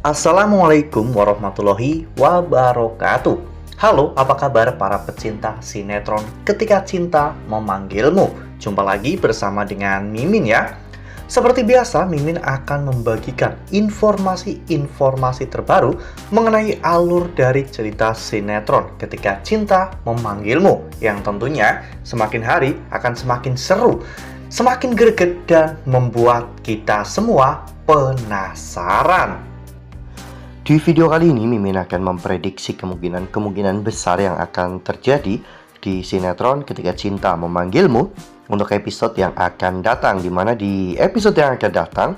Assalamualaikum warahmatullahi wabarakatuh. Halo, apa kabar para pecinta sinetron Ketika Cinta Memanggilmu? Jumpa lagi bersama dengan Mimin ya. Seperti biasa, Mimin akan membagikan informasi-informasi terbaru mengenai alur dari cerita sinetron Ketika Cinta Memanggilmu, yang tentunya semakin hari akan semakin seru, semakin greget, dan membuat kita semua penasaran. Di video kali ini, Mimin akan memprediksi kemungkinan besar yang akan terjadi di sinetron Ketika Cinta Memanggilmu untuk episode yang akan datang. Dimana di episode yang akan datang,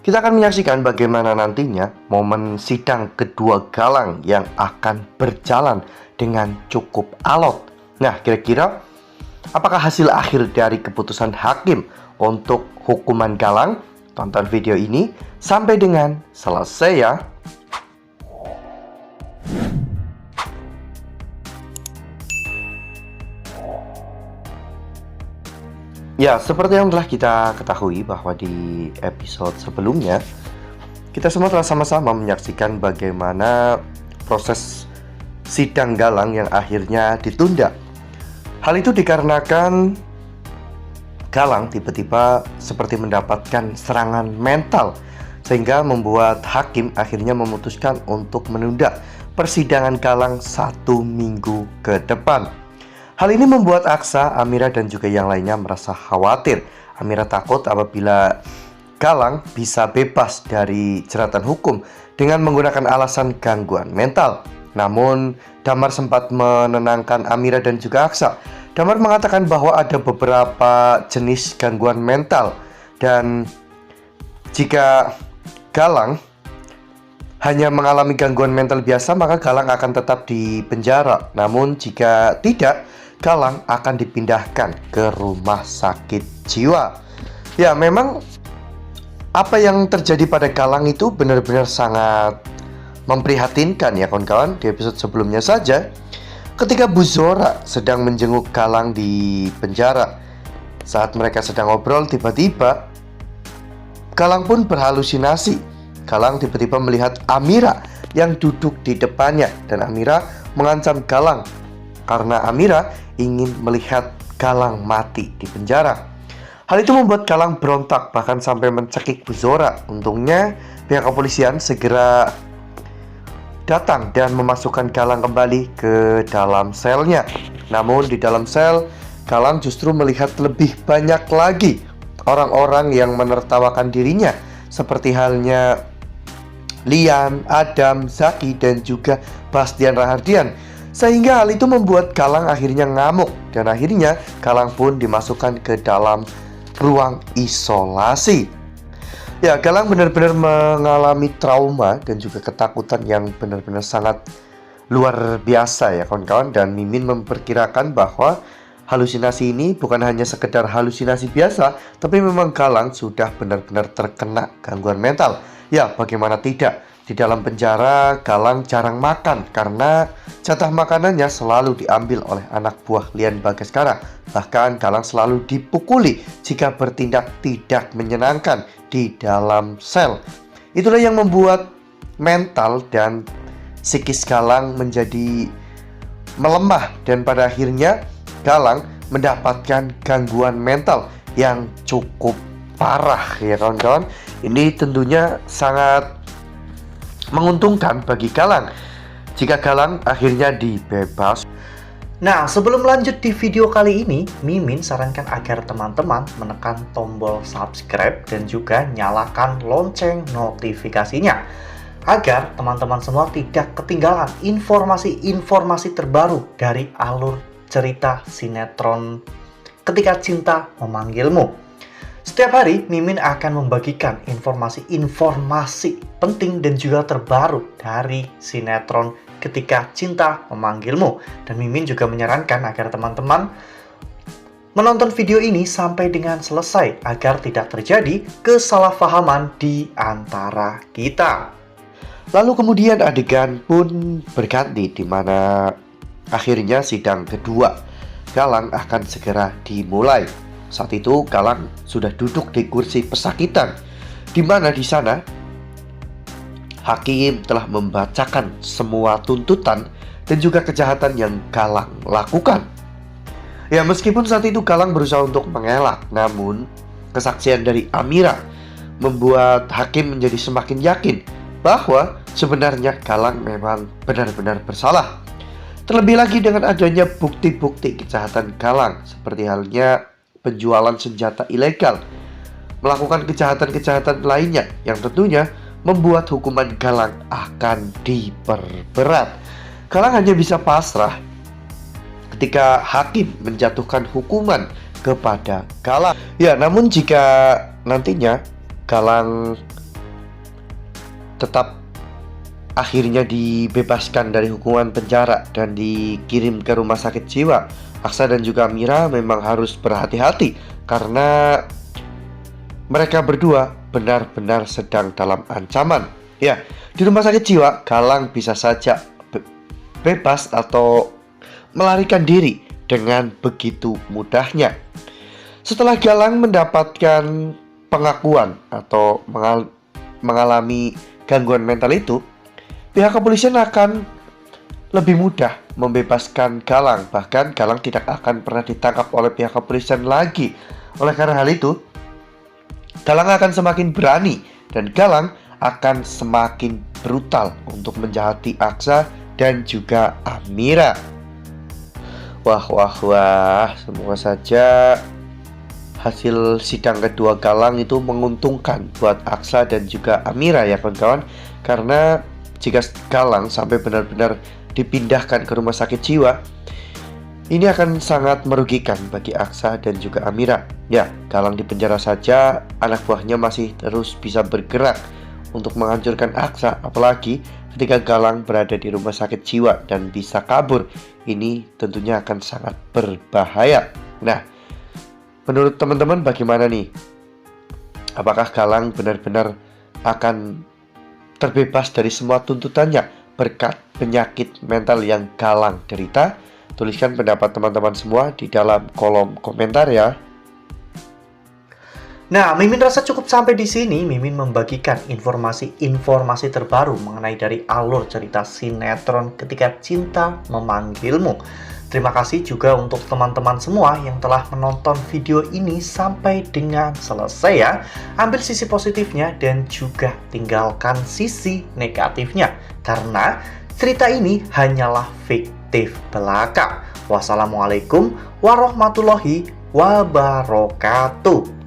kita akan menyaksikan bagaimana nantinya momen sidang kedua Galang yang akan berjalan dengan cukup alot. Nah, kira-kira apakah hasil akhir dari keputusan hakim untuk hukuman Galang? Tonton video ini sampai dengan selesai ya. Ya, seperti yang telah kita ketahui bahwa di episode sebelumnya kita semua telah sama-sama menyaksikan bagaimana proses sidang Galang yang akhirnya ditunda. Hal itu dikarenakan Galang tiba-tiba seperti mendapatkan serangan mental, sehingga membuat hakim akhirnya memutuskan untuk menunda persidangan Galang 1 minggu ke depan. Hal ini membuat Aksa, Amira, dan juga yang lainnya merasa khawatir. Amira takut apabila Galang bisa bebas dari jeratan hukum dengan menggunakan alasan gangguan mental. Namun, Damar sempat menenangkan Amira dan juga Aksa. Damar mengatakan bahwa ada beberapa jenis gangguan mental, dan jika Galang hanya mengalami gangguan mental biasa, maka Galang akan tetap di penjara. Namun jika tidak, Galang akan dipindahkan ke rumah sakit jiwa. Ya, memang apa yang terjadi pada Galang itu benar-benar sangat memprihatinkan ya kawan-kawan. Di episode sebelumnya saja, ketika Bu Zora sedang menjenguk Galang di penjara, saat mereka sedang ngobrol, tiba-tiba Galang pun berhalusinasi. Galang tiba-tiba melihat Amira yang duduk di depannya, dan Amira mengancam Galang karena Amira ingin melihat Galang mati di penjara. Hal itu membuat Galang berontak, bahkan sampai mencekik Bu Zora. Untungnya pihak kepolisian segera datang dan memasukkan Galang kembali ke dalam selnya. Namun di dalam sel, Galang justru melihat lebih banyak lagi orang-orang yang menertawakan dirinya, seperti halnya Lian, Adam, Zaki, dan juga Bastian Rahardian. Sehingga hal itu membuat Galang akhirnya ngamuk, dan akhirnya Galang pun dimasukkan ke dalam ruang isolasi. Ya, Galang benar-benar mengalami trauma dan juga ketakutan yang benar-benar sangat luar biasa ya kawan-kawan. Dan Mimin memperkirakan bahwa halusinasi ini bukan hanya sekedar halusinasi biasa, tapi memang Galang sudah benar-benar terkena gangguan mental. Ya, bagaimana tidak? Di dalam penjara, Galang jarang makan karena jatah makanannya selalu diambil oleh anak buah Lian Bagaskara. Bahkan Galang selalu dipukuli jika bertindak tidak menyenangkan di dalam sel. Itulah yang membuat mental dan psikis Galang menjadi melemah, dan pada akhirnya Galang mendapatkan gangguan mental yang cukup parah ya kawan-kawan. Ini tentunya sangat menguntungkan bagi Galang jika Galang akhirnya dibebas. Nah, sebelum lanjut di video kali ini, Mimin sarankan agar teman-teman menekan tombol subscribe dan juga nyalakan lonceng notifikasinya, agar teman-teman semua tidak ketinggalan informasi-informasi terbaru dari alur cerita sinetron Ketika Cinta Memanggilmu. Setiap hari, Mimin akan membagikan informasi-informasi penting dan juga terbaru dari sinetron Ketika Cinta Memanggilmu. Dan Mimin juga menyarankan agar teman-teman menonton video ini sampai dengan selesai, agar tidak terjadi kesalahpahaman di antara kita. Lalu kemudian adegan pun berganti, di mana akhirnya sidang kedua Galang akan segera dimulai. Saat itu Galang sudah duduk di kursi pesakitan, di mana di sana Hakim telah membacakan semua tuntutan dan juga kejahatan yang Galang lakukan. Ya, meskipun saat itu Galang berusaha untuk mengelak, namun kesaksian dari Amira membuat hakim menjadi semakin yakin bahwa sebenarnya Galang memang benar-benar bersalah. Terlebih lagi dengan adanya bukti-bukti kejahatan Galang, seperti halnya penjualan senjata ilegal, melakukan kejahatan-kejahatan lainnya yang tentunya membuat hukuman Galang akan diperberat. Galang hanya bisa pasrah ketika hakim menjatuhkan hukuman kepada Galang. Ya, namun jika nantinya Galang tetap akhirnya dibebaskan dari hukuman penjara dan dikirim ke rumah sakit jiwa, Aksa dan juga Amira memang harus berhati-hati karena mereka berdua benar-benar sedang dalam ancaman. Ya, di rumah sakit jiwa, Galang bisa saja bebas atau melarikan diri dengan begitu mudahnya. Setelah Galang mendapatkan pengakuan atau mengalami gangguan mental itu, pihak kepolisian akan lebih mudah membebaskan Galang. Bahkan Galang tidak akan pernah ditangkap oleh pihak kepolisian lagi. Oleh karena hal itu, Galang akan semakin berani dan Galang akan semakin brutal untuk menjahati Aksa dan juga Amira. Wah, semoga saja hasil sidang kedua Galang itu menguntungkan buat Aksa dan juga Amira ya kawan-kawan. Karena jika Galang sampai benar-benar dipindahkan ke rumah sakit jiwa, ini akan sangat merugikan bagi Aksa dan juga Amira. Ya, Galang di penjara saja, anak buahnya masih terus bisa bergerak untuk menghancurkan Aksa. Apalagi ketika Galang berada di rumah sakit jiwa dan bisa kabur. Ini tentunya akan sangat berbahaya. Nah, menurut teman-teman bagaimana nih? Apakah Galang benar-benar akan terbebas dari semua tuntutannya berkat penyakit mental yang Galang derita? Tuliskan pendapat teman-teman semua di dalam kolom komentar ya. Nah, Mimin rasa cukup sampai di sini. Mimin membagikan informasi terbaru mengenai dari alur cerita sinetron Ketika Cinta Memanggilmu. Terima kasih juga untuk teman-teman semua yang telah menonton video ini sampai dengan selesai ya. Ambil sisi positifnya dan juga tinggalkan sisi negatifnya. Karena cerita ini hanyalah fiktif belaka. Wassalamualaikum warahmatullahi wabarakatuh.